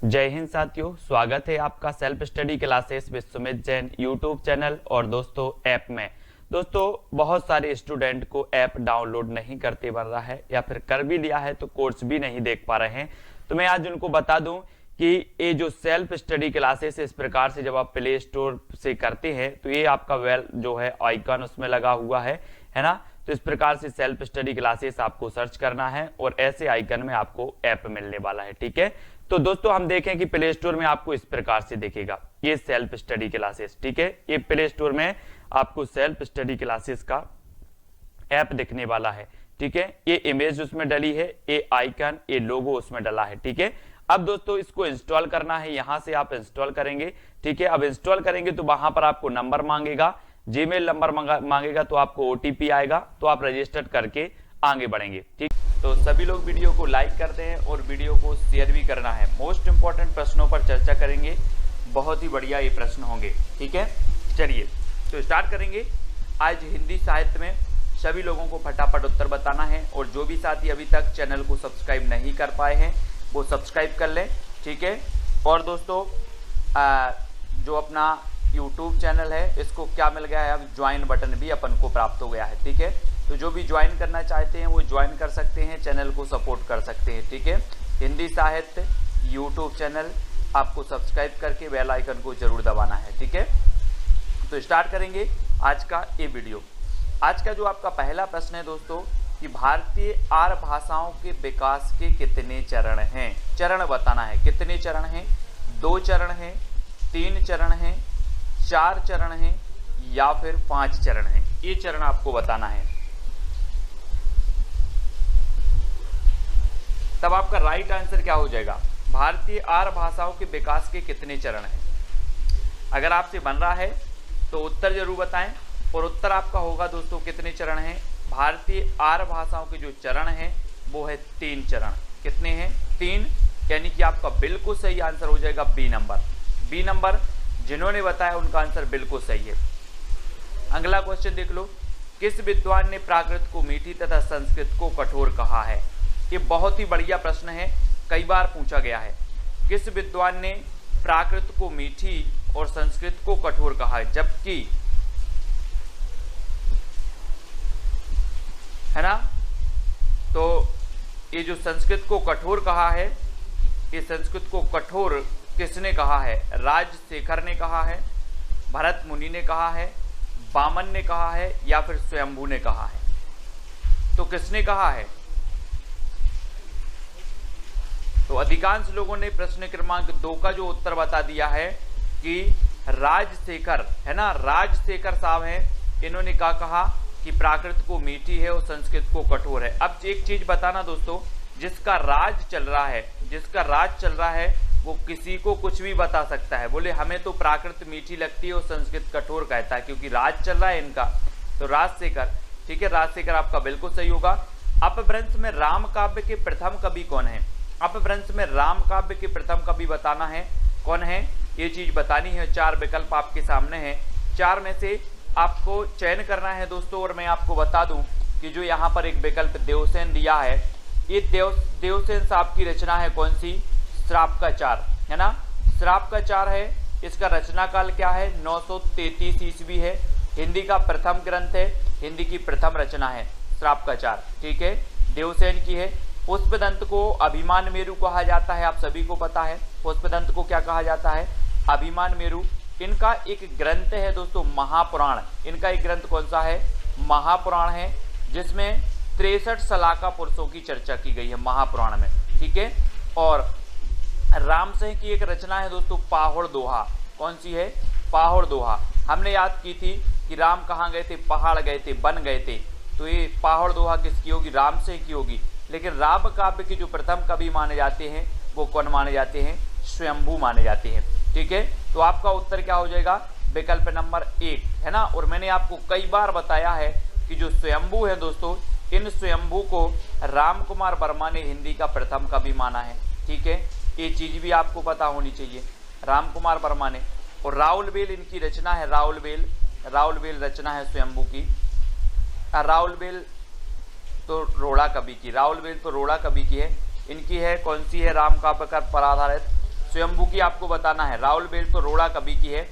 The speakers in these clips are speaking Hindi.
जय हिंद साथियों, स्वागत है आपका self study classes with Sumit Jain YouTube channel और दोस्तों ऐप में। दोस्तों बहुत सारे स्टूडेंट को ऐप डाउनलोड नहीं करते बन रहा है या फिर कर भी लिया है तो कोर्स भी नहीं देख पा रहे हैं। तो मैं आज उनको बता दूं कि ये जो सेल्फ स्टडी क्लासेस इस प्रकार से जब आप प्ले स्टोर से करते हैं तो ये आपका वेल जो है आइकन उसमें लगा हुआ है ना। तो इस प्रकार से सेल्फ स्टडी क्लासेस आपको सर्च करना है और ऐसे आइकन में आपको ऐप मिलने वाला है। ठीक है, तो दोस्तों हम देखें कि प्ले स्टोर में आपको इस प्रकार से दिखेगा ये सेल्फ स्टडी क्लासेस। ठीक है, ये प्ले स्टोर में आपको सेल्फ स्टडी क्लासेस का ऐप दिखने वाला है। ठीक है, ये इमेज उसमें डली है, ये आइकन, ये लोगो उसमें डला है। ठीक है, अब दोस्तों इसको इंस्टॉल करना है, यहां से आप इंस्टॉल करेंगे। ठीक है, अब इंस्टॉल करेंगे तो वहां पर आपको नंबर मांगेगा, जीमेल नंबर मांगेगा, तो आपको ओटीपी आएगा, तो आप रजिस्टर करके आगे बढ़ेंगे। ठीक, तो सभी लोग वीडियो को लाइक कर दें और वीडियो को शेयर भी करना है। मोस्ट इंपॉर्टेंट प्रश्नों पर चर्चा करेंगे, बहुत ही बढ़िया ये प्रश्न होंगे। ठीक है, चलिए तो स्टार्ट करेंगे। आज हिंदी साहित्य में सभी लोगों को फटाफट उत्तर बताना है और जो भी साथी अभी तक चैनल को सब्सक्राइब नहीं कर पाए हैं वो सब्सक्राइब कर लें। ठीक है, और दोस्तों जो अपना यूट्यूब चैनल है इसको क्या मिल गया है, अब ज्वाइन बटन भी अपन को प्राप्त हो गया है। ठीक है, तो जो भी ज्वाइन करना चाहते हैं वो ज्वाइन कर सकते हैं, चैनल को सपोर्ट कर सकते हैं। ठीक है, हिंदी साहित्य यूट्यूब चैनल आपको सब्सक्राइब करके बेल आइकन को जरूर दबाना है। ठीक है, तो स्टार्ट करेंगे आज का ये वीडियो। आज का जो आपका पहला प्रश्न है दोस्तों कि भारतीय आर्य भाषाओं के विकास के कितने चरण हैं। चरण बताना है, कितने चरण हैं, 2 चरण हैं, 3 चरण हैं, 4 चरण हैं या फिर 5 चरण हैं, ये चरण आपको बताना है। तब आपका राइट आंसर क्या हो जाएगा, भारतीय आर्य भाषाओं के विकास के कितने चरण हैं। अगर आपसे बन रहा है तो उत्तर जरूर बताएं और उत्तर आपका होगा दोस्तों कितने चरण हैं। भारतीय आर्य भाषाओं के जो चरण हैं वो है 3 चरण। कितने हैं, 3, यानी कि आपका बिल्कुल सही आंसर हो जाएगा बी नंबर। बी नंबर जिन्होंने बताया उनका आंसर बिल्कुल सही है। अगला क्वेश्चन देख लो, किस विद्वान ने प्राकृत को मीठी तथा संस्कृत को कठोर कहा है। ये बहुत ही बढ़िया प्रश्न है, कई बार पूछा गया है। किस विद्वान ने प्राकृत को मीठी और संस्कृत को कठोर कहा है, जबकि है ना, तो ये जो संस्कृत को कठोर कहा है, ये संस्कृत को कठोर किसने कहा है, राजशेखर ने कहा है, भरत मुनि ने कहा है, वामन ने कहा है या फिर स्वयंभू ने कहा है। तो किसने कहा है, तो अधिकांश लोगों ने प्रश्न क्रमांक 2 का जो उत्तर बता दिया है कि राजशेखर, है ना, राजशेखर साहब हैं, इन्होंने क्या कहा कि प्राकृत को मीठी है और संस्कृत को कठोर है। अब एक चीज बताना दोस्तों, जिसका राज चल रहा है, जिसका राज चल रहा है वो किसी को कुछ भी बता सकता है। बोले हमें तो प्राकृत मीठी लगती है और संस्कृत कठोर कहता है, क्योंकि राज चल रहा है इनका। तो राजशेखर, ठीक है, राजशेखर आपका बिल्कुल सही होगा। अपभ्रंश में राम काव्य के प्रथम कवि कौन है। अपभ्रंश में राम काव्य के प्रथम कवि बताना है कौन है, ये चीज बतानी है। 4 विकल्प आपके सामने हैं, 4 में से आपको चयन करना है दोस्तों। और मैं आपको बता दूं कि जो यहाँ पर एक विकल्प देवसेन दिया है, ये देवसेन साहब की रचना है कौन सी, श्राप का 4, है ना, श्राप का 4 है। इसका रचना काल क्या है, 933 ईस्वी है। हिंदी का प्रथम ग्रंथ है, हिंदी की प्रथम रचना है श्राप का 4। ठीक है, देवसेन की है। पुष्पदंत को अभिमान मेरु कहा जाता है, आप सभी को पता है पुष्पदंत को क्या कहा जाता है, अभिमान मेरु। इनका एक ग्रंथ है दोस्तों महापुराण, इनका एक ग्रंथ कौन सा है, महापुराण है, जिसमें 63 सलाका पुरुषों की चर्चा की गई है महापुराण में। ठीक है, और रामसिंह की एक रचना है दोस्तों पाहुड़ दोहा। कौन सी है, पाहुड़ दोहा। हमने याद की थी कि राम कहाँ गए थे, पहाड़ गए थे, बन गए थे, तो ये पाहुड़ दोहा किसकी होगी, रामसिंह की होगी। लेकिन राम काव्य के जो प्रथम कवि माने जाते हैं वो कौन माने जाते हैं, स्वयंभू माने जाते हैं। ठीक है, तो आपका उत्तर क्या हो जाएगा, विकल्प नंबर 1, है ना। और मैंने आपको कई बार बताया है कि जो स्वयंभू है दोस्तों, इन स्वयंभू को राम कुमार वर्मा ने हिंदी का प्रथम कवि माना है। ठीक है, ये चीज भी आपको पता होनी चाहिए, राम कुमार वर्मा ने। और राउलवेल इनकी रचना है, राउलवेल रचना है स्वयंभू की। राउलवेल तो रोड़ा कवि की, राउलवेल तो रोड़ा कवि की है। इनकी है कौन सी है, राम काव्य पर आधारित स्वयंभू की आपको बताना है। राहुल बेल तो रोड़ा कवि की है,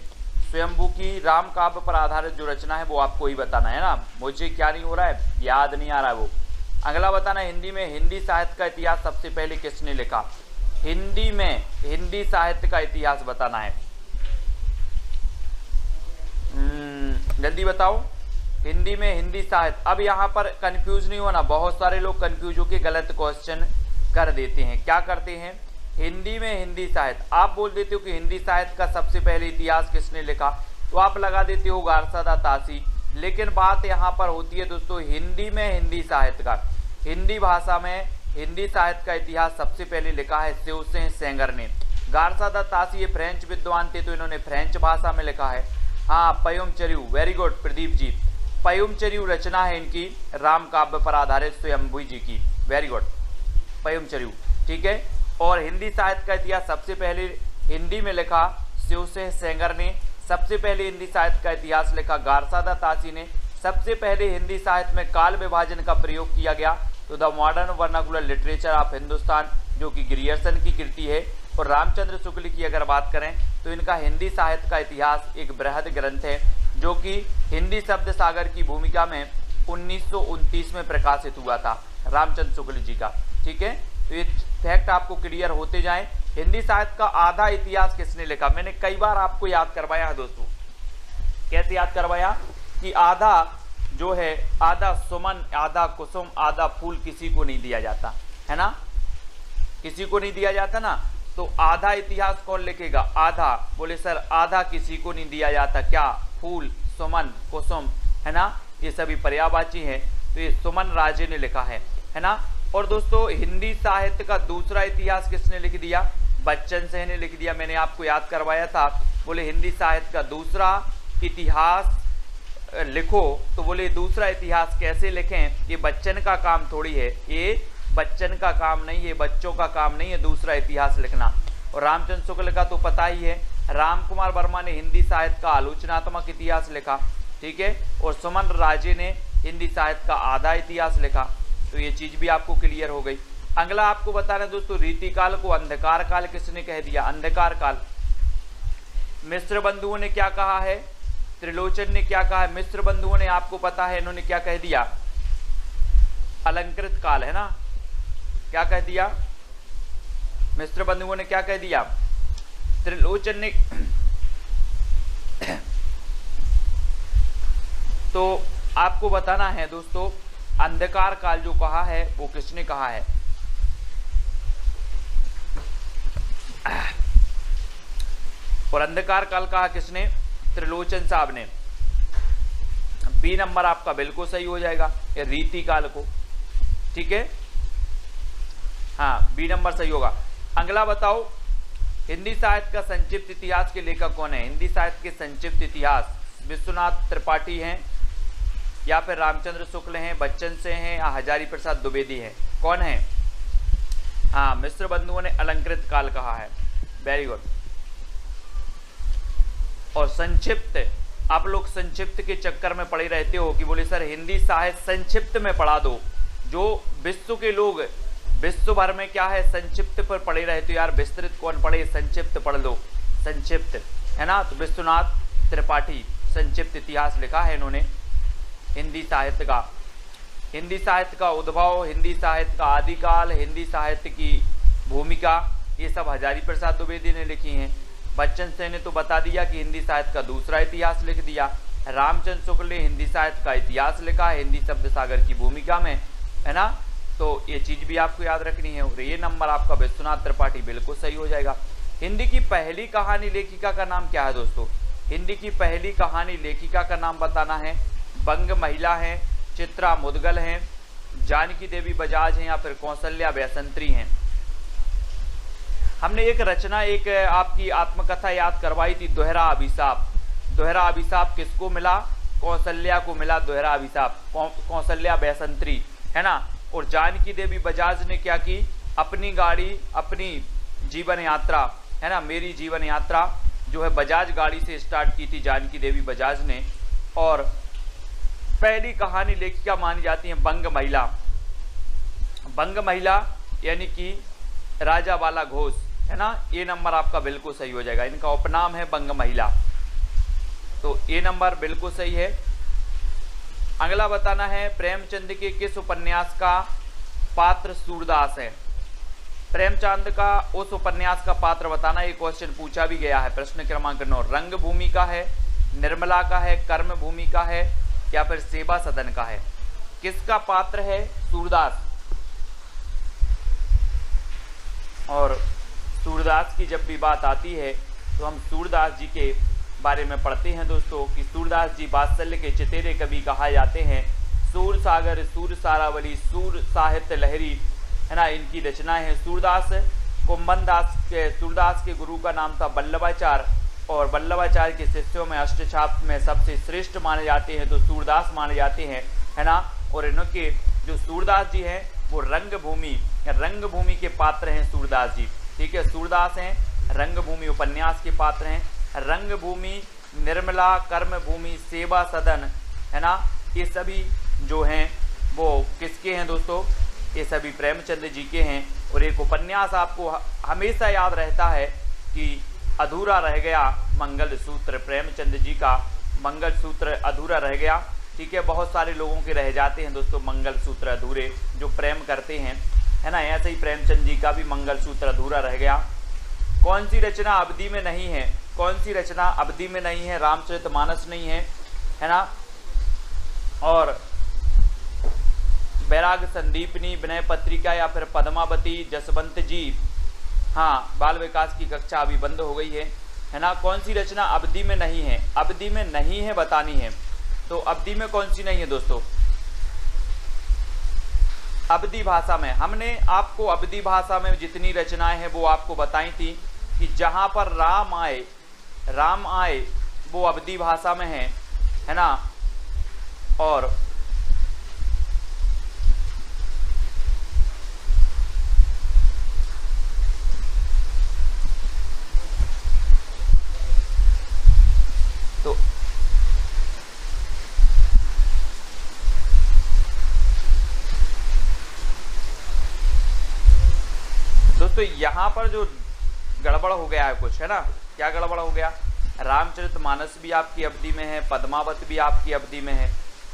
स्वयंभू की राम काव्य पर आधारित जो रचना है वो आपको ही बताना है ना। मुझे क्या नहीं हो रहा है, याद नहीं आ रहा है वो। अगला बताना है हिंदी में हिंदी साहित्य का इतिहास सबसे पहले किसने लिखा। हिंदी में हिंदी साहित्य का इतिहास बताना है। जल्दी बताओ, हिंदी में हिंदी साहित्य। अब यहाँ पर कंफ्यूज नहीं होना, बहुत सारे लोग कंफ्यूज होकर गलत क्वेश्चन कर देते हैं। क्या करते हैं, हिंदी में हिंदी साहित्य आप बोल देते हो कि हिंदी साहित्य का सबसे पहले इतिहास किसने लिखा, तो आप लगा देते हो गारसादा तासी। लेकिन बात यहाँ पर होती है दोस्तों, हिंदी में हिंदी साहित्य का, हिंदी भाषा में हिंदी साहित्य का इतिहास सबसे पहले लिखा है शिवसेन सेंगर ने। गारसादा तासी ये फ्रेंच विद्वान थे तो इन्होंने फ्रेंच भाषा में लिखा है। हाँ, पयुम चरियू, वेरी गुड प्रदीप जी, पयुम चरियू रचना है इनकी राम काव्य पर आधारित स्वयंभू जी की, वेरी गुड पयुम चरियू, ठीक है। और हिंदी साहित्य का इतिहास सबसे पहले हिंदी में लिखा शिवसेन सेंगर ने, सबसे पहले हिंदी साहित्य का इतिहास लिखा गारसादा तासी ने, सबसे पहले हिंदी साहित्य में काल विभाजन का प्रयोग किया गया तो the modern vernacular literature of Hindustan जो कि ग्रियर्सन की कृति है। और रामचंद्र शुक्ल की अगर बात करें तो इनका हिंदी साहित्य का इतिहास एक बृहद ग्रंथ है जो कि हिंदी शब्द सागर की भूमिका में 1929 में प्रकाशित हुआ था रामचंद्र शुक्ल जी का, ठीक है। तो ये फैक्ट आपको क्लियर होते जाएं। हिंदी साहित्य का आधा इतिहास किसने लिखा, मैंने कई बार आपको याद करवाया है दोस्तों। कैसे याद करवाया कि आधा जो है, आधा सुमन, आधा कुसुम, आधा फूल किसी को नहीं दिया जाता है ना, किसी को नहीं दिया जाता ना। तो आधा इतिहास कौन लिखेगा, आधा, बोले सर आधा किसी को नहीं दिया जाता, क्या, फूल, सुमन, कुसुम, है ना, ये सभी पर्यायवाची हैं। तो ये सुमन राजे ने लिखा है ना। और दोस्तों हिंदी साहित्य का दूसरा इतिहास किसने लिख दिया, बच्चन सिंह ने लिख दिया। मैंने आपको याद करवाया था, बोले हिंदी साहित्य का दूसरा इतिहास लिखो, तो बोले दूसरा इतिहास कैसे लिखें, ये बच्चन का काम थोड़ी है, ये बच्चन का काम नहीं है, बच्चों का काम नहीं है दूसरा इतिहास लिखना। और रामचंद्र शुक्ल का तो पता ही है, राम कुमार वर्मा ने हिंदी साहित्य का आलोचनात्मक इतिहास लिखा, ठीक है। और सुमन राजे ने हिंदी साहित्य का आधा इतिहास लिखा। तो ये चीज भी आपको क्लियर हो गई। अगला आपको बताना दोस्तों, रीतिकाल को अंधकार काल किसने कह दिया, अंधकार काल। मिश्र बंधुओं ने क्या कहा है, त्रिलोचन ने क्या कहा है, मिश्र बंधुओं ने आपको पता है इन्होंने क्या कह दिया, अलंकृत काल, है ना। क्या कह दिया, मिश्र बंधुओं ने क्या कह दिया, त्रिलोचन ने तो आपको बताना है दोस्तों, अंधकार काल जो कहा है वो किसने कहा है। और अंधकार काल कहा किसने, त्रिलोचन साहब ने। बी नंबर आपका बिल्कुल सही हो जाएगा, ये रीति काल को, ठीक है। हाँ, बी नंबर सही होगा। अगला बताओ, हिंदी साहित्य का संक्षिप्त इतिहास के लेखक कौन है। हिंदी साहित्य के संक्षिप्त इतिहास विश्वनाथ त्रिपाठी हैं या फिर रामचंद्र शुक्ल हैं, बच्चन से हैं या हजारी प्रसाद द्विवेदी हैं, कौन है। हाँ, मिश्र बंधुओं ने अलंकृत काल कहा है, वेरी गुड। और संक्षिप्त, आप लोग संक्षिप्त के चक्कर में पड़े रहते हो कि बोले सर हिंदी साहित्य संक्षिप्त में पढ़ा दो। जो विश्व के लोग विश्व भर में क्या है संक्षिप्त पर पढ़े रहते हो, यार विस्तृत कौन पढ़े, संक्षिप्त पढ़ लो, संक्षिप्त, है ना। तो विश्वनाथ त्रिपाठी संक्षिप्त इतिहास लिखा है इन्होंने हिंदी साहित्य का। हिंदी साहित्य का उद्भव, हिंदी साहित्य का आदिकाल, हिंदी साहित्य की भूमिका, ये सब हजारी प्रसाद द्विवेदी ने लिखी हैं। बच्चन सिंह ने तो बता दिया कि हिंदी साहित्य का दूसरा इतिहास लिख दिया। रामचंद्र शुक्ल ने हिंदी साहित्य का इतिहास लिखा है हिंदी शब्द सागर की भूमिका में, है ना। तो ये चीज भी आपको याद रखनी है। और ये नंबर आपका विश्वनाथ त्रिपाठी बिल्कुल सही हो जाएगा। हिंदी की पहली कहानी लेखिका का नाम क्या है दोस्तों, हिंदी की पहली कहानी लेखिका का नाम बताना है। बंग महिला हैं, चित्रा मुदगल हैं, जानकी देवी बजाज हैं या फिर कौशल्या बैसंत्री हैं। हमने एक रचना, एक आपकी आत्मकथा याद करवाई थी, दोहरा अभिशाप। दोहरा अभिशाप किसको मिला, कौशल्या को मिला दोहरा अभिशाप, कौशल्या बैसंत्री, है ना। और जानकी देवी बजाज ने क्या की, अपनी गाड़ी, अपनी जीवन यात्रा, है ना, मेरी जीवन यात्रा जो है बजाज गाड़ी से स्टार्ट की थी जानकी देवी बजाज ने। और पहली कहानी लेखिका मानी जाती है बंग महिला। बंग महिला यानी कि राजा बाला घोष, है ना, ए नंबर आपका बिल्कुल सही हो जाएगा। इनका उपनाम है बंग महिला, तो ए नंबर बिल्कुल सही है। अगला बताना है प्रेमचंद के किस उपन्यास का पात्र सूरदास है। प्रेमचंद का उस उपन्यास का पात्र बताना, ये क्वेश्चन पूछा भी गया है। प्रश्न क्रमांक 9 रंगभूमि का है, निर्मला का है, कर्मभूमि का है या फिर सेवा सदन का है। किसका पात्र है सूरदास। और सूरदास की जब भी बात आती है तो हम सूरदास जी के बारे में पढ़ते हैं दोस्तों कि सूरदास जी वात्सल्य के चतेरे कवि कहा जाते हैं। सूर सागर, सूर सारावली, सूर साहित्य लहरी, है ना, इनकी रचनाएं हैं। सूरदास सूरदास के गुरु का नाम था वल्लभाचार्य, और वल्लभाचार्य के शिष्यों में अष्टछाप में सबसे श्रेष्ठ माने जाते हैं तो सूरदास माने जाते हैं, है ना। और इनके जो सूरदास जी हैं वो रंगभूमि के पात्र हैं सूरदास जी, ठीक है। सूरदास हैं रंगभूमि उपन्यास के पात्र हैं। रंगभूमि, निर्मला, कर्मभूमि, सेवा सदन, है ना, ये सभी जो हैं वो किसके हैं दोस्तों, ये सभी प्रेमचंद जी के हैं। और एक उपन्यास आपको हमेशा याद रहता है कि अधूरा रह गया मंगलसूत्र, प्रेमचंद जी का मंगलसूत्र अधूरा रह गया, ठीक है। बहुत सारे लोगों के रह जाते हैं दोस्तों मंगलसूत्र अधूरे, जो प्रेम करते हैं, है ना। ऐसे ही प्रेमचंद जी का भी मंगलसूत्र अधूरा रह गया। कौन सी रचना अवधि में नहीं है, कौन सी रचना अवधि में नहीं है। रामचरितमानस नहीं है, है ना। और बैराग संदीपनी, विनय पत्रिका या फिर पद्मावती, जसवंत जी, हाँ, बाल विकास की कक्षा अभी बंद हो गई है ना। कौन सी रचना अवधि में नहीं है, अवधि में नहीं है बतानी है। तो अवधि में कौन सी नहीं है दोस्तों, अवधि भाषा में हमने आपको अवधि भाषा में जितनी रचनाएं हैं वो आपको बताई थी कि जहां पर राम आए वो अवधि भाषा में है ना। और तो दोस्तों यहाँ पर जो गड़बड़ हो गया है कुछ, है ना। क्या गड़बड़ हो गया, रामचरितमानस भी आपकी अवधि में है, पद्मावत भी आपकी अवधि में है,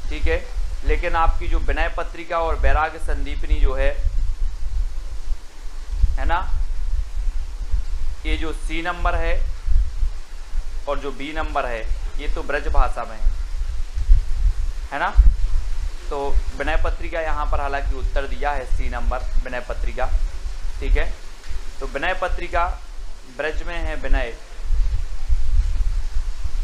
ठीक है। लेकिन आपकी जो विनय पत्रिका और बैराग संदीपनी जो है ना, ये जो सी नंबर है और जो बी नंबर है ये तो ब्रज भाषा में है ना। तो विनय पत्रिका यहाँ पर हालांकि उत्तर दिया है सी नंबर विनय पत्रिका, ठीक है। तो विनय पत्रिका ब्रज में है, विनय,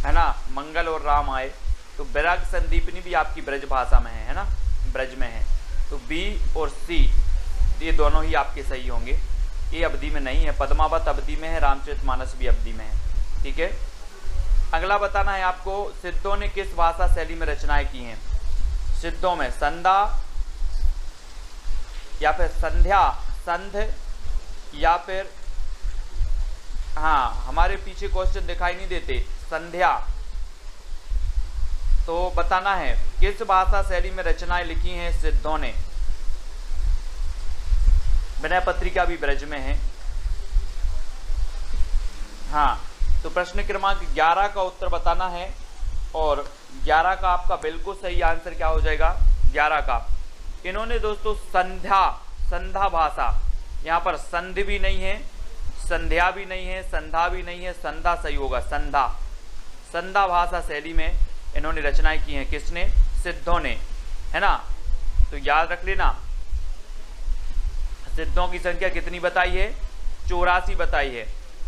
है ना, मंगल और राम आए। तो बैराग संदीपनी भी आपकी ब्रज भाषा में है ना, ब्रज में है। तो बी और सी ये दोनों ही आपके सही होंगे। ये अवधि में नहीं है, पद्मावत अवधि में है, रामचरितमानस भी अवधि में है, ठीक है। अगला बताना है आपको सिद्धों ने किस भाषा शैली में रचनाएं की हैं। सिद्धों में संधा या फिर संध्या, संध या फिर, हाँ, हमारे पीछे क्वेश्चन दिखाई नहीं देते, संध्या। तो बताना है किस भाषा शैली में रचनाएं लिखी हैं सिद्धों ने। विनय पत्रिका भी ब्रज में है, हाँ। तो प्रश्न क्रमांक 11 का उत्तर बताना है और 11 का आपका बिल्कुल सही आंसर क्या हो जाएगा, 11 का। इन्होंने दोस्तों संधा भाषा, यहाँ पर संधि भी नहीं है, संध्या भी नहीं है, संधा भी नहीं है, संधा सही होगा, संधा भाषा शैली में इन्होंने रचनाएं की हैं। किसने, सिद्धों ने, है ना। तो याद रख लेना, सिद्धों की संख्या कितनी बताई है, 84 बताई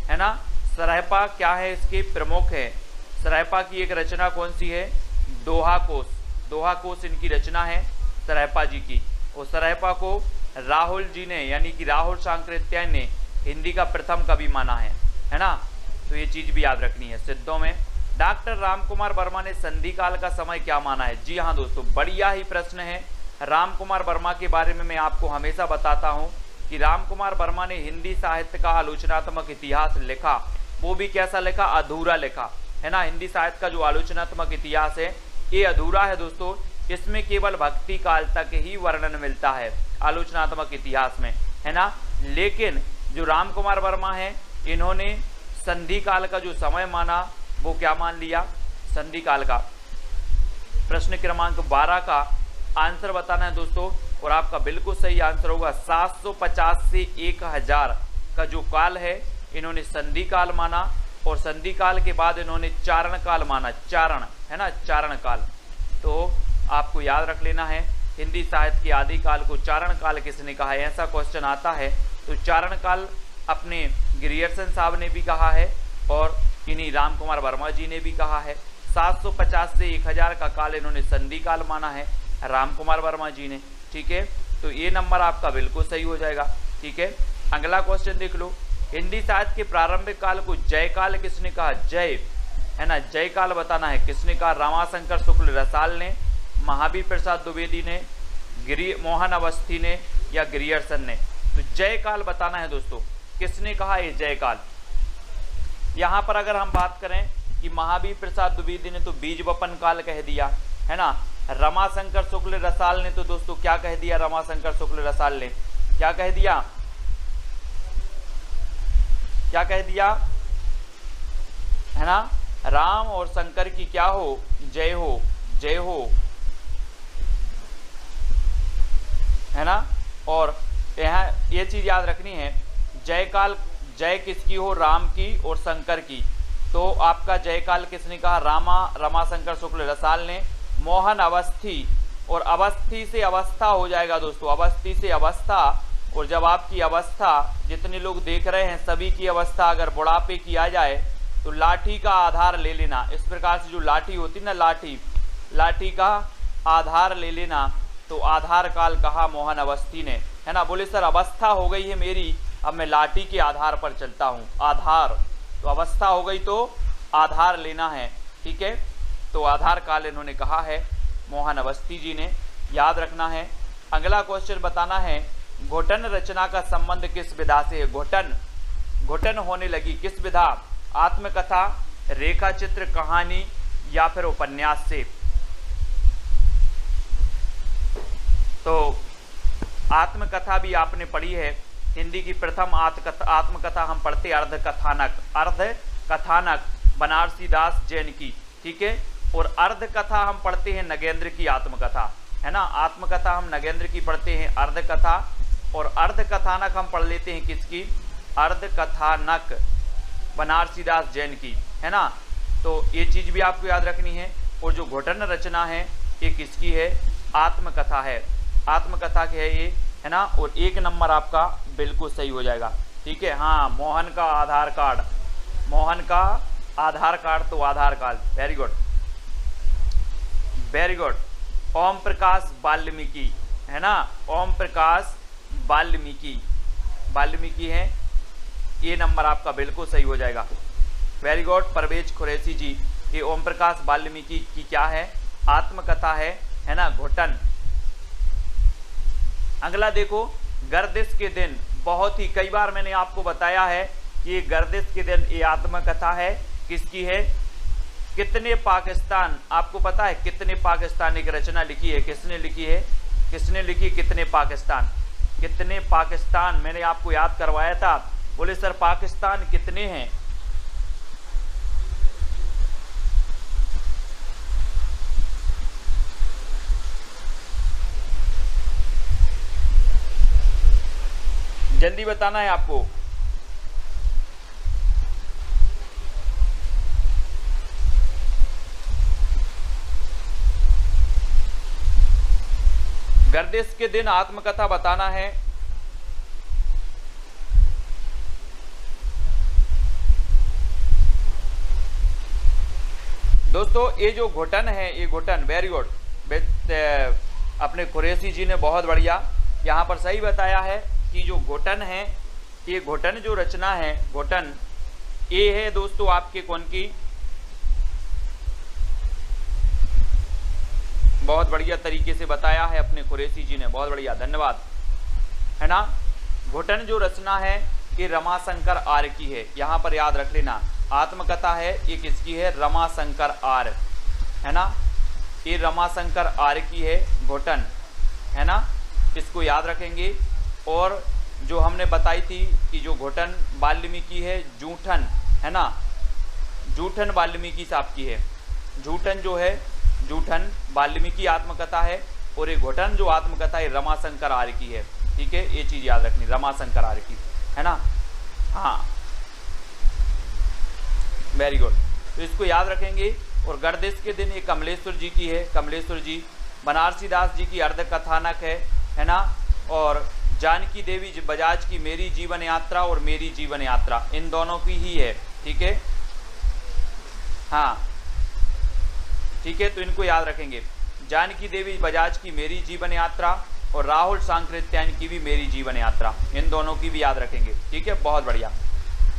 है ना। सरायपा क्या है, इसके प्रमुख है। सरायपा की एक रचना कौन सी है, दोहा कोश इनकी रचना है सरायपा जी की। और सरायपा को राहुल जी ने, यानी कि राहुल सांकृत्यायन ने हिंदी का प्रथम कवि माना है ना। तो ये चीज भी याद रखनी है। सिद्धों में डॉक्टर रामकुमार वर्मा ने संधि काल का समय क्या माना है। जी हाँ दोस्तों, बढ़िया ही प्रश्न है। रामकुमार वर्मा के बारे में मैं आपको हमेशा बताता हूँ कि रामकुमार वर्मा ने हिंदी साहित्य का आलोचनात्मक इतिहास लिखा, वो भी कैसा लिखा, अधूरा लिखा, है ना। हिंदी साहित्य का जो आलोचनात्मक इतिहास है ये अधूरा है दोस्तों, इसमें केवल भक्ति काल तक ही वर्णन मिलता है आलोचनात्मक इतिहास में, है ना। लेकिन जो राम कुमार वर्मा हैं इन्होंने संधि काल का जो समय माना वो क्या मान लिया, संधि काल का। प्रश्न क्रमांक 12 का आंसर बताना है दोस्तों, और आपका बिल्कुल सही आंसर होगा 750 से 1000 का जो काल है इन्होंने संधि काल माना, और संधि काल के बाद इन्होंने चारण काल माना, चारण है ना, चारण काल। तो आपको याद रख लेना है, हिंदी साहित्य के आदि काल को चारण काल किसने कहा है, ऐसा क्वेश्चन आता है तो चारण काल अपने ग्रियर्सन साहब ने भी कहा है और इन्हीं राम कुमार वर्मा जी ने भी कहा है। 750 से 1000 का काल इन्होंने संधि काल माना है राम कुमार वर्मा जी ने, ठीक है। तो ये नंबर आपका बिल्कुल सही हो जाएगा, ठीक है। अगला क्वेश्चन देख लो, हिंदी साहित्य के प्रारंभिक काल को जय काल किसने कहा, जय है ना, जय काल बताना है किसने कहा, रमाशंकर शुक्ल रसाल ने, महावीर प्रसाद द्विवेदी ने, मोहन अवस्थी ने या ग्रियर्सन ने। तो जय काल बताना है दोस्तों, किसने कहा ये जय काल। यहाँ पर अगर हम बात करें कि महावीर प्रसाद द्विवेदी ने तो बीज वपन काल कह दिया है ना, रमाशंकर शुक्ल रसाल ने तो दोस्तों क्या कह दिया, रमाशंकर शुक्ल रसाल ने क्या कह दिया, क्या कह दिया है ना, राम और शंकर की क्या हो, जय हो, जय हो, है ना। और यहाँ ये चीज याद रखनी है, जय काल, जय किसकी हो, राम की और शंकर की। तो आपका जय काल किसने कहा, रमाशंकर शुक्ल रसाल ने। मोहन अवस्थी, और अवस्थी से अवस्था हो जाएगा दोस्तों, अवस्थी से अवस्था। और जब आपकी अवस्था, जितने लोग देख रहे हैं सभी की अवस्था अगर बुढ़ापे की आ जाए तो लाठी का आधार ले लेना। इस प्रकार से जो लाठी होती ना, लाठी का आधार ले लेना। तो आधार काल कहा मोहन अवस्थी ने, है ना। बोले सर अवस्था हो गई है मेरी, अब मैं लाठी के आधार पर चलता हूँ, आधार। तो अवस्था हो गई तो आधार लेना है, ठीक है। तो आधार काल इन्होंने कहा है मोहन अवस्थी जी ने, याद रखना है। अगला क्वेश्चन बताना है, घुटन रचना का संबंध किस विधा से है, घुटन, घुटन होने लगी किस विधा, आत्मकथा, रेखा चित्र, कहानी या फिर उपन्यास से। तो आत्मकथा भी आपने पढ़ी है, हिंदी की प्रथम आत्मकथा हम पढ़ते अर्ध कथानक बनारसी दास जैन की, ठीक है। और अर्ध कथा हम पढ़ते हैं नगेंद्र की आत्मकथा, है ना। आत्मकथा हम नगेंद्र की पढ़ते हैं, अर्ध कथा, और अर्ध कथानक हम पढ़ लेते हैं किसकी, अर्ध कथानक बनारसी दास जैन की, है ना। तो ये चीज भी आपको याद रखनी है। और जो घुटन रचना है ये किसकी है, आत्मकथा है, आत्मकथा की है ये, है ना। और 1 नंबर आपका बिल्कुल सही हो जाएगा, ठीक है। हाँ, मोहन का आधार कार्ड, मोहन का आधार कार्ड तो Aadhaar card, very good, very good. Om Prakash Valmiki, है ना, ओम प्रकाश वाल्मीकि, वाल्मीकि है, ये नंबर आपका बिल्कुल सही हो जाएगा, वेरी गुड। परवेज कुरैशी जी, ये ओम प्रकाश वाल्मीकि की क्या है, आत्मकथा है ना, घुटन। अगला देखो, गर्दिश के दिन, बहुत ही कई बार मैंने आपको बताया है कि ये गर्दिश के दिन ये आत्मकथा है, किसकी है, कितने पाकिस्तान, आपको पता है कितने पाकिस्तान एक रचना लिखी है, किसने लिखी है, किसने लिखी, कितने पाकिस्तान, कितने पाकिस्तान मैंने आपको याद करवाया था। बोले सर पाकिस्तान कितने हैं, जल्दी बताना है आपको। गर्दिश के दिन आत्मकथा बताना है। दोस्तों ये जो घुटन है, ये घुटन, वेरी गुड, अपने कुरैशी जी ने बहुत बढ़िया यहाँ पर सही बताया है कि जो घुटन है, ये घुटन जो रचना है, घुटन ये है दोस्तों आपके कौन की, बहुत बढ़िया तरीके से बताया है अपने कुरैशी जी ने, बहुत बढ़िया, धन्यवाद, है ना। घुटन जो रचना है ये रमाशंकर आर्य की है, यहाँ पर याद रख लेना। आत्मकथा है ये किसकी है, रमाशंकर आर्य, है ना, ये रमाशंकर आर्य की है घुटन, है ना, इसको याद रखेंगे। और जो हमने बताई थी कि जो घुटन वाल्मीकि है, जूठन है ना, जूठन वाल्मीकि साहब की है। जूठन जो है, जूठन वाल्मीकि आत्मकथा है, और ये घुटन जो आत्मकथा है रमाशंकर आर्य की है। ठीक है, ये चीज़ याद रखनी, रमाशंकर आर्य की है ना। हाँ, वेरी गुड, तो इसको याद रखेंगे। और गर्दिश के दिन ये कमलेश्वर जी की है, कमलेश्वर जी। बनारसी दास जी की अर्ध कथानक है ना। और जानकी देवी बजाज की मेरी जीवन यात्रा और मेरी जीवन यात्रा, इन दोनों की ही है। ठीक है, हाँ ठीक है, तो इनको याद रखेंगे। जानकी देवी बजाज की मेरी जीवन यात्रा और राहुल सांकृत्यायन की भी मेरी जीवन यात्रा, इन दोनों की भी याद रखेंगे। ठीक है, बहुत बढ़िया।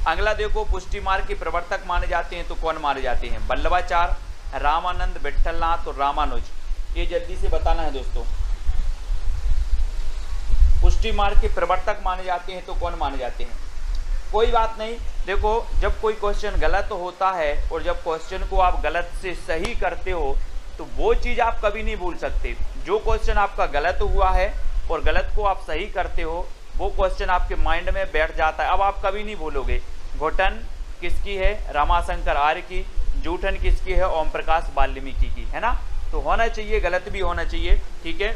अगला देखो, पुष्टि मार्ग के प्रवर्तक माने जाते हैं तो कौन माने जाते हैं? वल्लभाचार्य, रामानंद, विट्ठलनाथ और रामानुज। ये जल्दी से बताना है दोस्तों। पुष्टि मार्ग के प्रवर्तक माने जाते हैं तो कौन माने जाते हैं? कोई बात नहीं, देखो जब कोई क्वेश्चन गलत होता है और जब क्वेश्चन को आप गलत से सही करते हो तो वो चीज़ आप कभी नहीं भूल सकते। जो क्वेश्चन आपका गलत हुआ है और गलत को आप सही करते हो, वो क्वेश्चन आपके माइंड में बैठ जाता है, अब आप कभी नहीं भूलोगे। घुटन किसकी है? रमाशंकर आर्य की। जूठन किसकी है? ओम प्रकाश वाल्मीकि की, है ना। तो होना चाहिए, गलत भी होना चाहिए। ठीक है,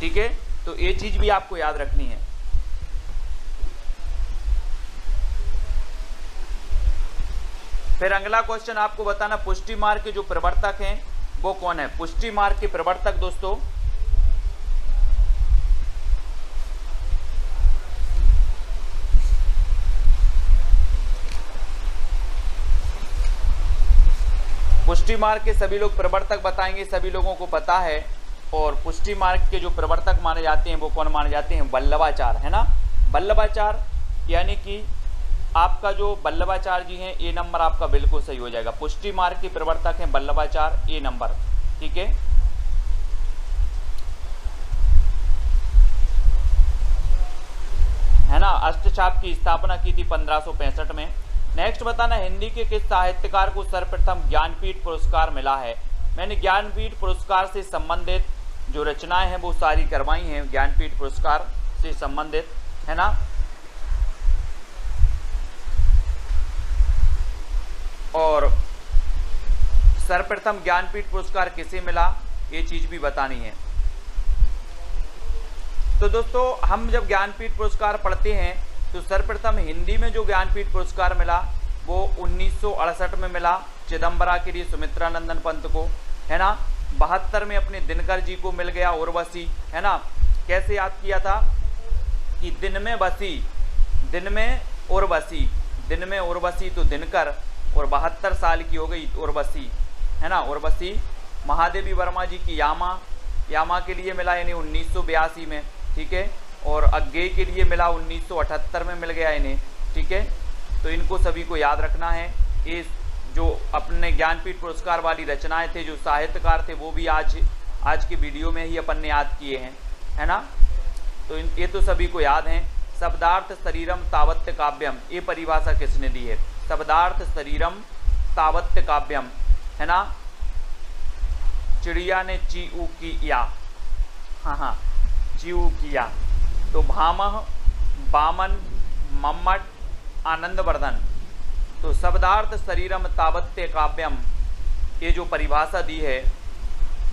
ठीक है, तो ये चीज भी आपको याद रखनी है। फिर अगला क्वेश्चन आपको बताना, पुष्टि मार्ग के जो प्रवर्तक हैं वो कौन है? पुष्टि मार्ग के प्रवर्तक दोस्तों पुष्टि मार्ग के सभी लोग प्रवर्तक बताएंगे, सभी लोगों को पता है। और पुष्टि मार्ग के जो प्रवर्तक माने जाते हैं वो कौन माने जाते हैं? वल्लभाचार्य, है ना। वल्लभाचार्य यानी कि आपका जो वल्लभाचार्य जी हैं, ए नंबर आपका बिल्कुल सही हो जाएगा। पुष्टि मार्ग के प्रवर्तक हैं वल्लभाचार्य, ए नंबर। ठीक है, ना। अष्टचाप की स्थापना की थी 1565 में। नेक्स्ट बताना, हिंदी के किस साहित्यकार को सर्वप्रथम ज्ञानपीठ पुरस्कार मिला है? मैंने ज्ञानपीठ पुरस्कार से संबंधित जो रचनाएं हैं वो सारी करवाई हैं, ज्ञानपीठ पुरस्कार से संबंधित, है ना। और सर्वप्रथम ज्ञानपीठ पुरस्कार किसे मिला, ये चीज भी बतानी है। तो दोस्तों हम जब ज्ञानपीठ पुरस्कार पढ़ते हैं तो सर्वप्रथम हिंदी में जो ज्ञानपीठ पुरस्कार मिला वो 1968 में मिला चिदम्बरा के लिए सुमित्रा नंदन पंत को, है ना। 72 में अपने दिनकर जी को मिल गया उर्वशी, है ना। कैसे याद किया था कि दिन में बसी, दिन में उर्वशी, दिन में उर्वशी तो दिनकर, और 72 साल की हो गई उर्वशी, है ना। उर्वशी महादेवी वर्मा जी की यामा, यामा के लिए मिला यानी 1982 में। ठीक है, और अज्ञेय के लिए मिला 1978 में मिल गया इन्हें। ठीक है, तो इनको सभी को याद रखना है। ये जो अपने ज्ञानपीठ पुरस्कार वाली रचनाएं थे, जो साहित्यकार थे, वो भी आज के वीडियो में ही अपन ने याद किए हैं, है ना। तो ये तो सभी को याद हैं। शब्दार्थ शरीरम तावत्य काव्यम, ये परिभाषा किसने दी है? शब्दार्थ शरीरम तावत्य काव्यम, है ना। चिड़िया ने चीऊ किया, हाँ चीऊ किया। तो भामह, बामन, मम्मट, आनंदवर्धन। तो शब्दार्थ शरीरम तावत्य काव्यम, ये जो परिभाषा दी है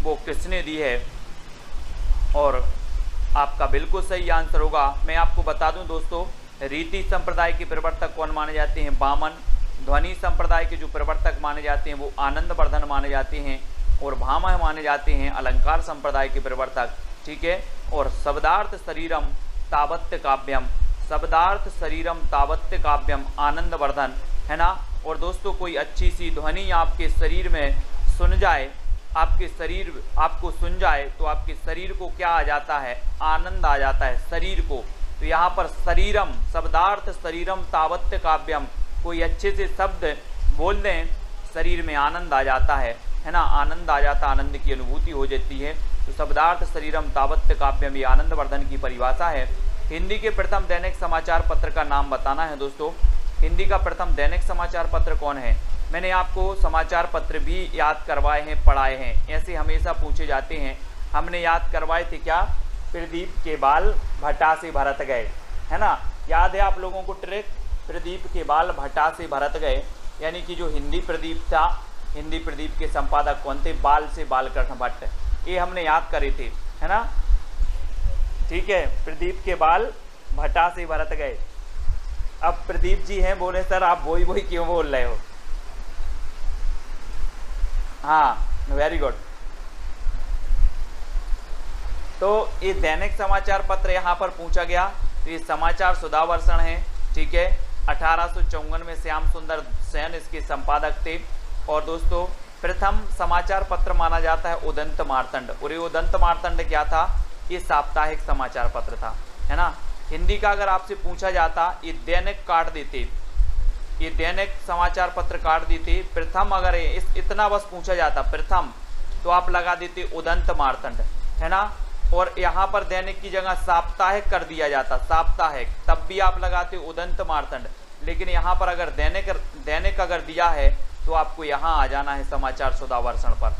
वो किसने दी है? और आपका बिल्कुल सही आंसर होगा। मैं आपको बता दूं दोस्तों, रीति संप्रदाय के प्रवर्तक कौन माने जाते हैं? बामन। ध्वनि संप्रदाय के जो प्रवर्तक माने जाते हैं वो आनंदवर्धन माने जाते हैं, और भामह माने जाते हैं अलंकार संप्रदाय के प्रवर्तक। ठीक है, और शब्दार्थ शरीरम तावत्य काव्यम, शब्दार्थ शरीरम तावत्य काव्यम आनंदवर्धन, है ना। और दोस्तों कोई अच्छी सी ध्वनि आपके शरीर में सुन जाए, आपके शरीर आपको सुन जाए तो आपके शरीर को क्या आ जाता है? आनंद आ जाता है शरीर को। तो यहाँ पर शरीरम, शब्दार्थ शरीरम तावत्य काव्यम, कोई अच्छे से शब्द बोल दें, शरीर में आनंद आ जाता है ना। आनंद आ जाता, आनंद की अनुभूति हो जाती है। तो शब्दार्थ शरीरम तावत्य काव्यम ये आनंदवर्धन की परिभाषा है। हिंदी के प्रथम दैनिक समाचार पत्र का नाम बताना है दोस्तों। हिंदी का प्रथम दैनिक समाचार पत्र कौन है? मैंने आपको समाचार पत्र भी याद करवाए हैं, पढ़ाए हैं, ऐसे हमेशा पूछे जाते हैं। हमने याद करवाए थे क्या, प्रदीप के बाल भटा से भरत गए, है ना, याद है आप लोगों को ट्रिक, प्रदीप के बाल भटा से भरत गए, यानी कि जो हिंदी प्रदीप था, हिंदी प्रदीप के संपादक कौन थे, बाल से बालकृष्ण भट्ट, ये हमने याद करे थे, है ना। ठीक है, प्रदीप के बाल भटा से भरत गए। अब प्रदीप जी हैं, बोले सर आप वही वही क्यों बोल रहे हो। हाँ, वेरी गुड। तो ये दैनिक समाचार पत्र यहाँ पर पूछा गया, तो ये समाचार सुधावर्षण है। ठीक है, 1854 में श्याम सुंदर सेन इसके संपादक थे। और दोस्तों प्रथम समाचार पत्र माना जाता है उदंत मार्तंड, और ये उदंत मार्तंड क्या था, ये साप्ताहिक समाचार पत्र था, है ना। हिंदी का अगर आपसे पूछा जाता, ये दैनिक काट देते, ये दैनिक समाचार पत्र काट देते। प्रथम अगर इतना बस पूछा जाता प्रथम, तो आप लगा देते उदंत मार्तंड, है ना। और यहाँ पर दैनिक की जगह साप्ताहिक कर दिया जाता, साप्ताहिक, तब भी आप लगाते उदंत मार्तंड। लेकिन यहाँ पर अगर दैनिक अगर दिया है तो आपको यहाँ आ जाना है समाचार सुधावर्षण पर।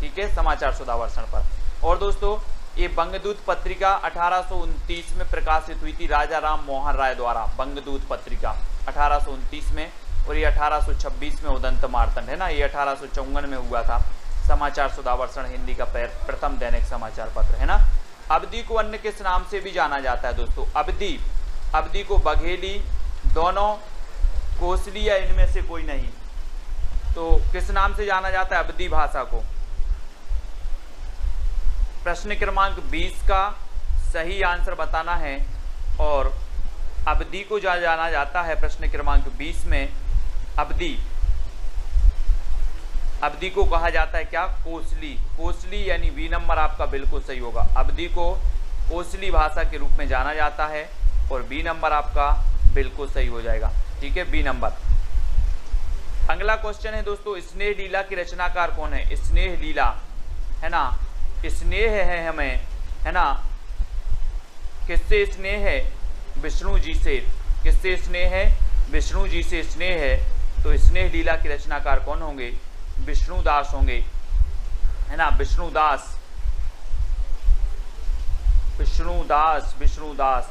ठीक है, समाचार सुधावर्षण पर। और दोस्तों ये बंगदूत पत्रिका 1829 में प्रकाशित हुई थी राजा राम मोहन राय द्वारा, बंगदूत पत्रिका 1829 में, और ये 1826 में उदंत मार्तंड, है ना, ये 1854 में हुआ था समाचार सुधावर्षण, हिंदी का प्रथम दैनिक समाचार पत्र, है ना। अवधि को अन्य किस नाम से भी जाना जाता है दोस्तों, अवधि को बघेली, दोनों, कोसली या इनमें से कोई नहीं, तो किस नाम से जाना जाता है अवधि भाषा को। प्रश्न क्रमांक 20 का सही आंसर बताना है, और अवधि को जाना जाता है प्रश्न क्रमांक 20 में, अवधि को कहा जाता है क्या, कोसली, कोसली यानी बी नंबर आपका बिल्कुल सही होगा। अवधि को कोसली भाषा के रूप में जाना जाता है, और बी नंबर आपका बिल्कुल सही हो जाएगा। ठीक है, बी नंबर। अगला क्वेश्चन है दोस्तों, स्नेह लीला की रचनाकार कौन है, स्नेह लीला, है ना, स्नेह है हमें, है ना, किससे स्नेह है, विष्णु जी से, किससे स्नेह है, विष्णु जी से स्नेह है। तो स्नेह लीला के रचनाकार कौन होंगे, विष्णुदास होंगे, है ना, विष्णुदास, विष्णुदास, विष्णुदास।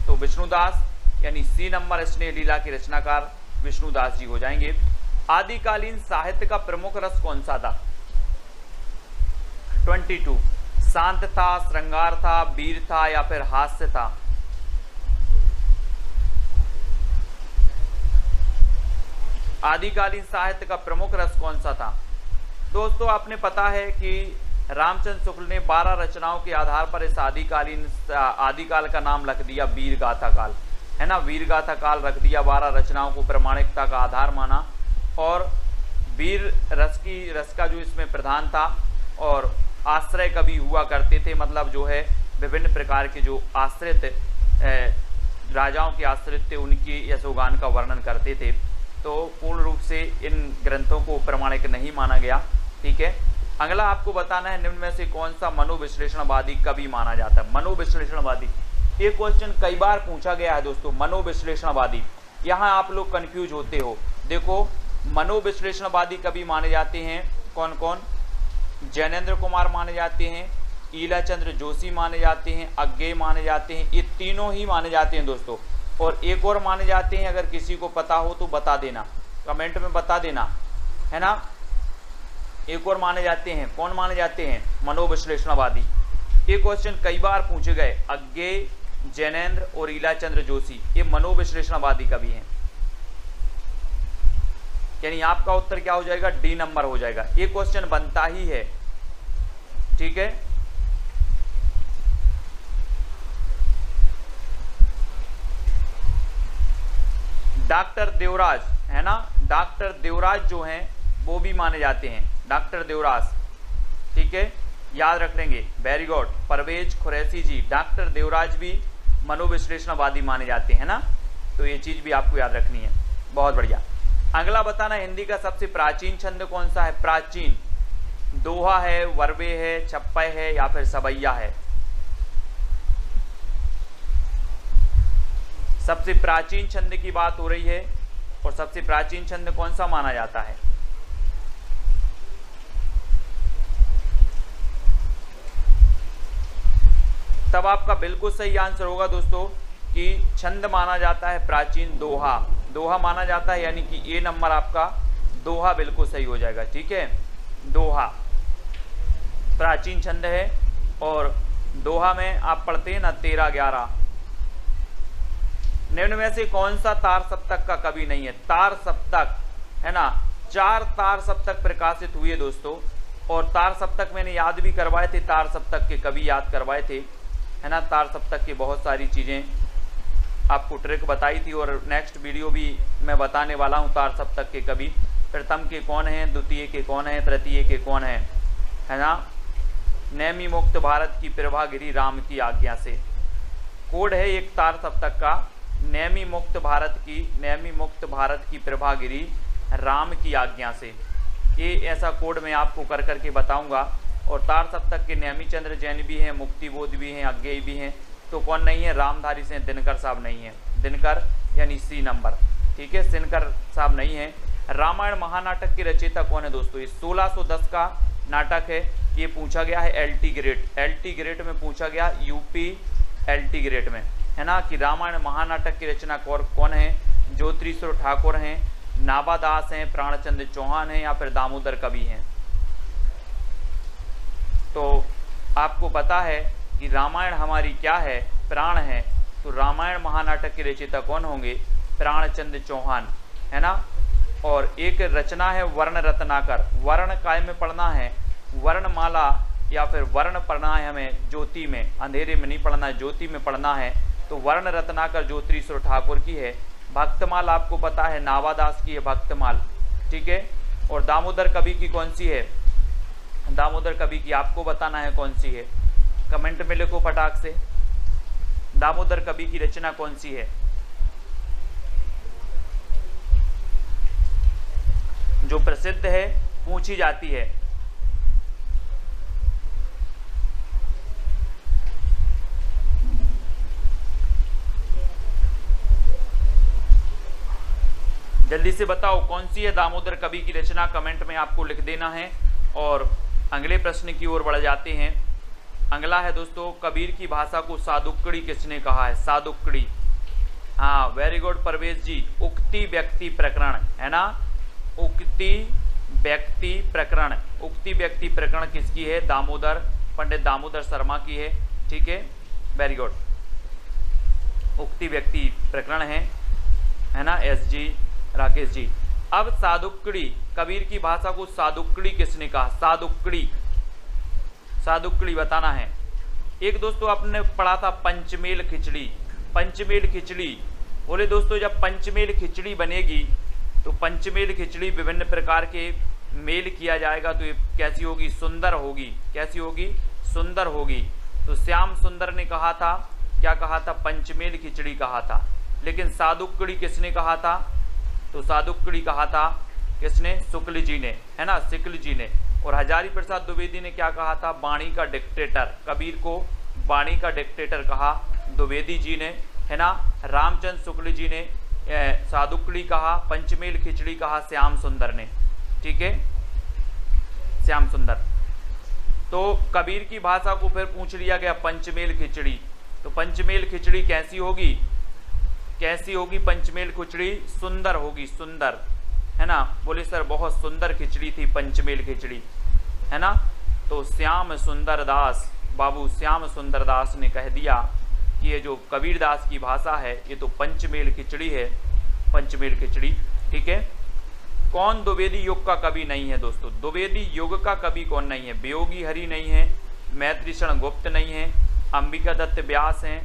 तो विष्णुदास यानी सी नंबर स्नेह लीला के रचनाकार विष्णुदास जी हो जाएंगे। आदिकालीन साहित्य का प्रमुख रस कौन सा था, 22, शांत था, श्रृंगार था, वीर था, या फिर हास्य था। आदिकालीन साहित्य का प्रमुख रस कौन सा था दोस्तों, आपने पता है कि रामचंद्र शुक्ल ने 12 रचनाओं के आधार पर इस आदिकाल का नाम रख दिया वीर गाथा काल, है ना, वीर गाथा काल रख दिया। 12 रचनाओं को प्रामाणिकता का आधार माना, और वीर रस का जो इसमें प्रधान था, और आश्रय कवि हुआ करते थे, मतलब जो है विभिन्न प्रकार के जो आश्रित राजाओं के आश्रित थे, उनकी यशोगान का वर्णन करते थे। तो पूर्ण रूप से इन ग्रंथों को प्रामाणिक नहीं माना गया। ठीक है, अगला आपको बताना है निम्न में से कौन सा मनोविश्लेषणवादी कवि माना जाता है, मनोविश्लेषणवादी। ये क्वेश्चन कई बार पूछा गया है दोस्तों, मनोविश्लेषणवादी। यहाँ आप लोग कंफ्यूज होते हो। देखो, मनोविश्लेषणवादी कवि माने जाते हैं कौन कौन, जैनेन्द्र कुमार माने जाते हैं, ईलाचंद्र जोशी माने जाते हैं, अज्ञेय माने जाते हैं, ये तीनों ही माने जाते हैं दोस्तों। और एक और माने जाते हैं, अगर किसी को पता हो तो बता देना, कमेंट में बता देना, है ना। एक और माने जाते हैं, कौन माने जाते हैं, मनोविश्लेषणवादी। ये क्वेश्चन कई बार पूछे गए, अज्ञेय, जैनेन्द्र और ईलाचंद्र जोशी, ये मनोविश्लेषणवादी कवि हैं। यानी आपका उत्तर क्या हो जाएगा, डी नंबर हो जाएगा। ये क्वेश्चन बनता ही है। ठीक है, डॉक्टर देवराज, है ना, डॉक्टर देवराज जो हैं वो भी माने जाते हैं, डॉक्टर देवराज। ठीक है, याद रख लेंगे, वेरी गुड। परवेज खुरैशी जी, डॉक्टर देवराज भी मनोविश्लेषणवादी माने जाते हैं ना, तो ये चीज भी आपको याद रखनी है। बहुत बढ़िया। अगला बताना, हिंदी का सबसे प्राचीन छंद कौन सा है, प्राचीन, दोहा है, वर्वे है, छप्पय है, या फिर सबैया है। सबसे प्राचीन छंद की बात हो रही है, और सबसे प्राचीन छंद कौन सा माना जाता है, तब आपका बिल्कुल सही आंसर होगा दोस्तों कि छंद माना जाता है प्राचीन दोहा, दोहा माना जाता है, यानी कि ए नंबर आपका दोहा बिल्कुल सही हो जाएगा। ठीक है, दोहा प्राचीन छंद है और दोहा में आप पढ़ते हैं ना 13-11। निम्न में से कौन सा तार सप्तक का कवि नहीं है? तार सप्तक है ना, 4 तार सप्तक प्रकाशित हुए दोस्तों, और तार सप्तक मैंने याद भी करवाए थे, तार सप्तक के कवि याद करवाए थे, है ना। तार सप्तक की बहुत सारी चीज़ें आपको ट्रिक बताई थी, और नेक्स्ट वीडियो भी मैं बताने वाला हूँ तार सप्तक के कवि। प्रथम के कौन हैं, द्वितीय के कौन हैं, तृतीय के कौन हैं, है ना। नैमी मुक्त भारत की प्रभा गिरी राम की आज्ञा से, कोड है एक तार सप्तक का, नैमी मुक्त भारत की प्रभा गिरी राम की आज्ञा से। ये ऐसा कोड मैं आपको कर करके बताऊंगा। और तार सप्तक के नैमी चंद्र जैन भी हैं, मुक्तिबोध भी हैं, अज्ञेय भी हैं, तो कौन नहीं है? रामधारी से दिनकर साहब नहीं है, दिनकर यानी सी नंबर। ठीक है, दिनकर साहब नहीं है। रामायण महानाटक के रचयिता कौन है दोस्तों? ये 1610 का नाटक है, ये पूछा गया है LT ग्रेड में पूछा गया, यूपी LT ग्रेड में, है ना, कि रामायण महानाटक की रचना कौन है? ज्योतिश्वर ठाकुर हैं, नाबादास हैं, प्राणचंद्र चौहान हैं, या फिर दामोदर कवि हैं। तो आपको पता है कि रामायण हमारी क्या है? प्राण है। तो रामायण महानाटक के रचयिता कौन होंगे? प्राणचंद्र चौहान, है ना। और एक रचना है वर्ण रत्नाकर, वर्ण काय में पढ़ना है? वर्णमाला या फिर वर्ण पढ़ना है हमें ज्योति में, अंधेरे में नहीं पढ़ना है, ज्योति में पढ़ना है। तो वर्ण रत्नाकर ज्योतिश्वर ठाकुर की है। भक्तमाल आपको पता है नावादास की है भक्तमाल। ठीक है, और दामोदर कवि की कौन सी है? दामोदर कवि की आपको बताना है कौन सी है, कमेंट में लिखो फटाक से। दामोदर कवि की रचना कौन सी है जो प्रसिद्ध है, पूछी जाती है? जल्दी से बताओ कौन सी है दामोदर कवि की रचना, कमेंट में आपको लिख देना है। और अगले प्रश्न की ओर बढ़ जाते हैं। अगला है दोस्तों, कबीर की भाषा को सादुक्कड़ी किसने कहा है? सादुक्कड़ी, हाँ वेरी गुड परवेश जी। उक्ति व्यक्ति प्रकरण, है ना, उक्ति व्यक्ति प्रकरण। उक्ति व्यक्ति प्रकरण किसकी है? दामोदर, पंडित दामोदर शर्मा की है। ठीक है, वेरी गुड। उक्ति व्यक्ति प्रकरण है ना, SG राकेश जी। अब सादुक्कड़ी, कबीर की भाषा को सादुक्कड़ी किसने कहा? सादुक्कड़ी, सादुक्कड़ी बताना है। एक दोस्तों आपने पढ़ा था पंचमेल खिचड़ी, पंचमेल खिचड़ी। बोले दोस्तों जब पंचमेल खिचड़ी बनेगी तो पंचमेल खिचड़ी विभिन्न प्रकार के मेल किया जाएगा, तो ये कैसी होगी? सुंदर होगी। कैसी होगी? सुंदर होगी। तो श्याम सुंदर ने कहा था, क्या कहा था? पंचमेल खिचड़ी कहा था। लेकिन सादुक्कड़ी किसने कहा था? तो सादुक्कड़ी कहा था किसने? शुक्ल जी ने, है ना, शुक्ल जी ने। और हजारी प्रसाद द्विवेदी ने क्या कहा था? वाणी का डिक्टेटर, कबीर को वाणी का डिक्टेटर कहा द्विवेदी जी ने, है ना। रामचंद्र शुक्ल जी ने सादुक्कड़ी कहा, पंचमेल खिचड़ी कहा श्याम सुंदर ने। ठीक है, श्याम सुंदर। तो कबीर की भाषा को फिर पूछ लिया गया पंचमेल खिचड़ी। तो पंचमेल खिचड़ी कैसी होगी? कैसी होगी पंचमेल खिचड़ी? सुंदर होगी, सुंदर, है ना। बोले सर बहुत सुंदर खिचड़ी थी पंचमेल खिचड़ी, है ना। तो श्याम सुंदर दास, बाबू श्याम सुंदर दास ने कह दिया कि ये जो कबीर दास की भाषा है ये तो पंचमेल खिचड़ी है, पंचमेल खिचड़ी। ठीक है, कौन द्विवेदी युग का कवि नहीं है दोस्तों? द्विवेदी युग का कवि कौन नहीं है? वियोगी हरि नहीं है, मैत्रीशरण गुप्त नहीं है, अंबिका दत्त व्यास हैं,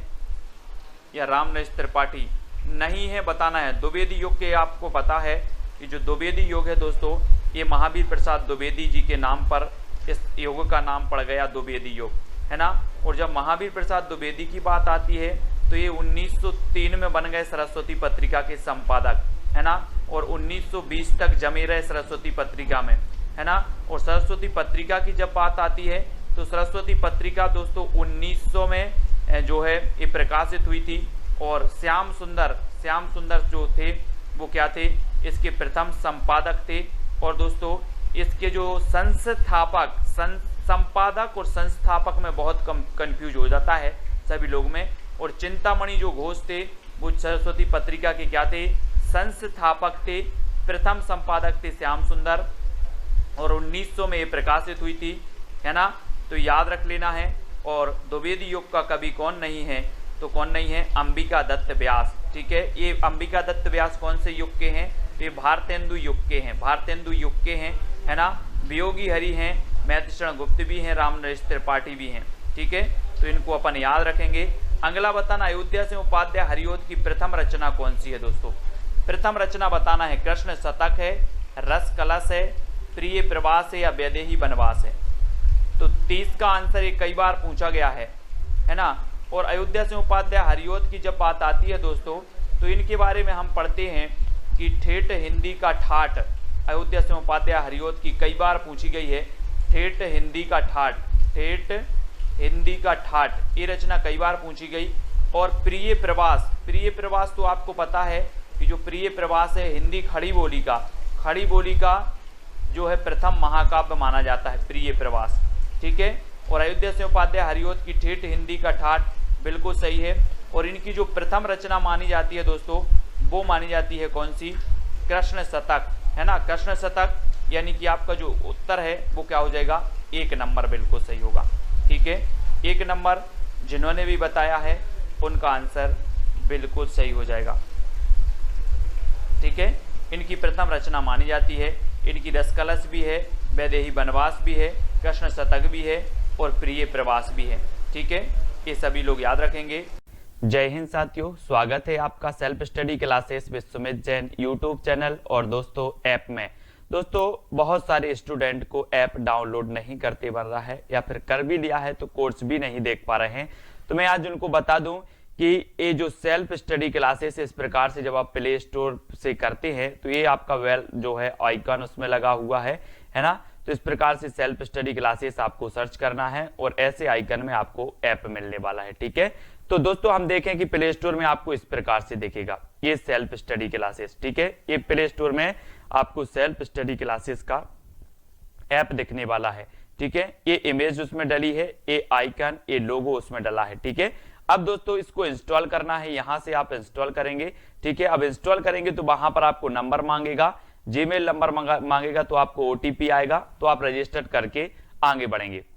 या रामनरेश त्रिपाठी नहीं है, बताना है। द्विवेदी युग के आपको पता है कि जो द्विवेदी युग है दोस्तों ये महावीर प्रसाद द्विवेदी जी के नाम पर इस युग का नाम पड़ गया द्विवेदी युग, है ना। और जब महावीर प्रसाद द्विवेदी की बात आती है तो ये 1903 में बन गए सरस्वती पत्रिका के संपादक, है ना। और 1920 तक जमे रहे सरस्वती पत्रिका में, है ना। और सरस्वती पत्रिका की जब बात आती है तो सरस्वती पत्रिका दोस्तों 1900 में जो है ये प्रकाशित हुई थी। और श्याम सुंदर जो थे वो क्या थे? इसके प्रथम संपादक थे। और दोस्तों इसके जो संस्थापक, संपादक और संस्थापक में बहुत कम कंफ्यूज हो जाता है। सभी लोग में। और चिंतामणि जो घोष थे वो सरस्वती पत्रिका के क्या थे, संस्थापक थे, प्रथम संपादक थे श्याम सुंदर, और 1900 में ये प्रकाशित हुई थी, है ना। तो याद रख लेना है। और द्विवेदी युग का कवि कौन नहीं है, तो कौन नहीं है, अंबिका दत्त व्यास, ठीक है। ये अंबिका दत्त व्यास कौन से युग के हैं, ये भारतेंदु युग के हैं, भारतेंदु युग के हैं, है ना। वियोगी हरि हैं, मैथिशरण गुप्त भी हैं, रामनरेश त्रिपाठी भी हैं, ठीक है। तो इनको अपन याद रखेंगे। अगला बताना, अयोध्या से उपाध्याय हरिओद की प्रथम रचना कौन सी है दोस्तों। प्रथम रचना बताना है, कृष्ण शतक है, रस कलश है, प्रिय प्रवास है, या वैदेही वनवास है। तो 30 का आंसर ये कई बार पूछा गया है ना। और अयोध्या से उपाध्याय हरिओद की जब बात आती है दोस्तों, तो इनके बारे में हम पढ़ते हैं कि ठेठ हिंदी का ठाठ, अयोध्या से उपाध्याय हरिओद की कई बार पूछी गई है। ठेठ हिंदी का ठाठ, ठेठ हिंदी का ठाठ, ये रचना कई बार पूछी गई। और प्रिय प्रवास, प्रिय प्रवास तो आपको पता है कि जो प्रिय प्रवास है हिंदी खड़ी बोली का जो है प्रथम महाकाव्य माना जाता है प्रिय प्रवास, ठीक है। और अयोध्या से उपाध्याय हरिओद की ठेठ हिंदी का ठाठ बिल्कुल सही है। और इनकी जो प्रथम रचना मानी जाती है दोस्तों, वो मानी जाती है कौन सी, कृष्ण शतक, है ना। कृष्ण शतक, यानी कि आपका जो उत्तर है वो क्या हो जाएगा, 1 नंबर बिल्कुल सही होगा, ठीक है। 1 नंबर जिन्होंने भी बताया है उनका आंसर बिल्कुल सही हो जाएगा, ठीक है। इनकी प्रथम रचना मानी जाती है, इनकी रसकलश भी है, वैदेही वनवास भी है, कृष्ण शतक भी है, और प्रिय प्रवास भी है, ठीक है। ये सभी लोग याद रखेंगे। जय हिंद साथियों, स्वागत है आपका self study classes with Sumit Jain YouTube channel और दोस्तों ऐप में। दोस्तों बहुत सारे स्टूडेंट को ऐप डाउनलोड नहीं करते बन रहा है, या फिर कर भी लिया है तो कोर्स भी नहीं देख पा रहे हैं। तो मैं आज उनको बता दूं कि ये जो सेल्फ स्टडी क्लासेस इस प्रकार से जब आप प्ले स्टोर से करते हैं तो ये आपका वेल जो है आइकन उसमें लगा हुआ है ना। तो इस प्रकार से सेल्फ स्टडी क्लासेस आपको सर्च करना है और ऐसे आइकन में आपको ऐप मिलने वाला है, ठीक है। तो दोस्तों हम देखें कि प्ले स्टोर में आपको इस प्रकार से दिखेगा ये सेल्फ स्टडी क्लासेस, ठीक है। ये प्ले स्टोर में आपको सेल्फ स्टडी क्लासेस का ऐप दिखने वाला है, ठीक है। ये इमेज उसमें डली है, ये आइकन, ये लोगो उसमें डला है, ठीक है। अब दोस्तों इसको इंस्टॉल करना है, यहां से आप इंस्टॉल करेंगे, ठीक है। अब इंस्टॉल करेंगे तो वहां पर आपको नंबर मांगेगा, जीमेल नंबर मांगेगा, तो आपको ओटीपी आएगा, तो आप रजिस्टर करके आगे बढ़ेंगे, ठीक।